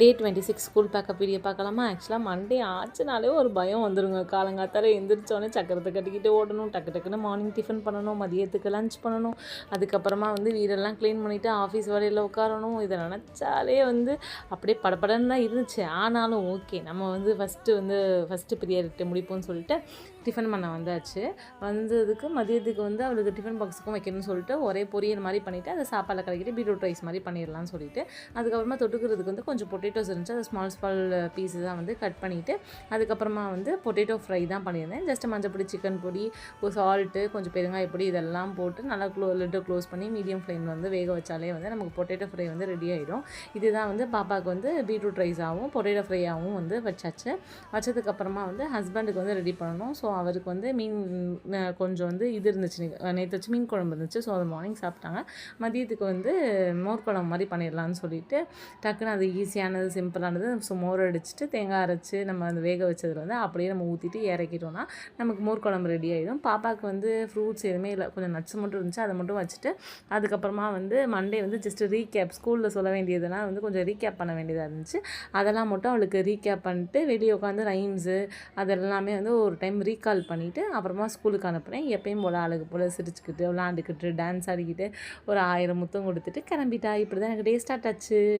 டே 26 school backpack video பார்க்கலாமா? ஆக்சுவலாக Monday ஆச்சுனாலே ஒரு பயம் வந்துடுங்க. காலங்காத்தால எந்திரிச்சோடனே சக்கரத்தை கட்டிக்கிட்டு ஓடணும், டக்கு டக்குன்னு மார்னிங் டிஃபன் பண்ணணும், மதியத்துக்கு லஞ்ச் பண்ணணும், அதுக்கப்புறமா வீடெல்லாம் க்ளீன் பண்ணிவிட்டு ஆஃபீஸ் வேலையில் உட்காரணும். இதை நினச்சாலே அப்படியே படப்படன்னு தான் இருந்துச்சு. ஆனாலும் ஓகே, நம்ம ஃபஸ்ட்டு ப்ரியாரிட்டி முடிப்போம்னு சொல்லிட்டு டிஃபன் பண்ண வந்தாச்சு. வந்ததுக்கு மதியத்துக்கு அவளுக்கு டிஃபன் பாக்ஸுக்கும் வைக்கணும்னு சொல்லிட்டு ஒரே பொரியல் மாதிரி பண்ணிவிட்டு அதை சாப்பாடில் கலக்கிட்டு பீட்ரூட் ரைஸ் மாதிரி பண்ணிடலாம்னு சொல்லிட்டு, அதுக்கப்புறமா தொட்டுக்கிறதுக்கு கொஞ்சம் பொட்டேட்டோஸ் இருந்துச்சு. அது ஸ்மால் பீஸு தான் கட் பண்ணிவிட்டு அதுக்கப்புறமா பொட்டேட்டோ ஃப்ரை தான் பண்ணியிருந்தேன். ஜஸ்ட் மஞ்சப்பொடி, சிக்கன் பொடி, சால்ட்டு, கொஞ்சம் பெருங்காய பொடி இதெல்லாம் போட்டு நல்லா லிட்டை க்ளோஸ் பண்ணி மீடியம் ஃப்ளேமில் வேக வச்சாலே நமக்கு பொட்டேட்டோ ஃப்ரை ரெடி ஆகிடும். இதுதான் பாப்பாவுக்கு பீட்ரூட் ரைஸாகவும் பொட்டேட்டோ ஃப்ரையாகவும் வச்சாச்சு. வச்சதுக்கப்புறமா ஹஸ்பண்டுக்கு ரெடி பண்ணணும். ஸோ அவருக்கு மீன் கொஞ்சம் இது இருந்துச்சு, நேற்று வச்சு மீன் குழம்பு இருந்துச்சு. ஸோ அது மார்னிங் சாப்பிட்டாங்க. மதியத்துக்கு மோர் குழம்பு மாதிரி பண்ணிடலான்னு சொல்லிட்டு டக்குன்னு அது ஈஸியானது, சிம்பிளானது. ஸோ மோர் அடிச்சுட்டு தேங்காய் அரைச்சி நம்ம வேக வச்சதில் அப்படியே நம்ம ஊற்றிட்டு இறக்கிட்டோன்னா நமக்கு மோர் குழம்பு ரெடி ஆகிடும். பாப்பாவுக்கு ஃப்ரூட்ஸ் எதுவுமே இல்லை, கொஞ்சம் நட்ஸ் மட்டும் இருந்துச்சு. அதை மட்டும் வச்சுட்டு அதுக்கப்புறமா மண்டே ஜஸ்ட் ரீகேப், ஸ்கூலில் சொல்ல வேண்டியதெல்லாம் கொஞ்சம் ரீகேப் பண்ண வேண்டியதாக இருந்துச்சு. அதெல்லாம் மட்டும் அவளுக்கு ரீகேப் பண்ணிட்டு வெளியே உட்காந்து ரைம்ஸு அதெல்லாமே ஒரு டைம் ரீகால் பண்ணிவிட்டு அப்புறமா ஸ்கூலுக்கு அனுப்புகிறேன். எப்பயும் போல் அழகு போல் சிரிச்சுக்கிட்டு விளாண்டுக்கிட்டு டான்ஸ் ஆடிக்கிட்டு ஒரு 1000 முத்தம் கொடுத்துட்டு கிளம்பிட்டா. இப்படி தான் எனக்கு டே ஸ்டார்ட் ஆச்சு.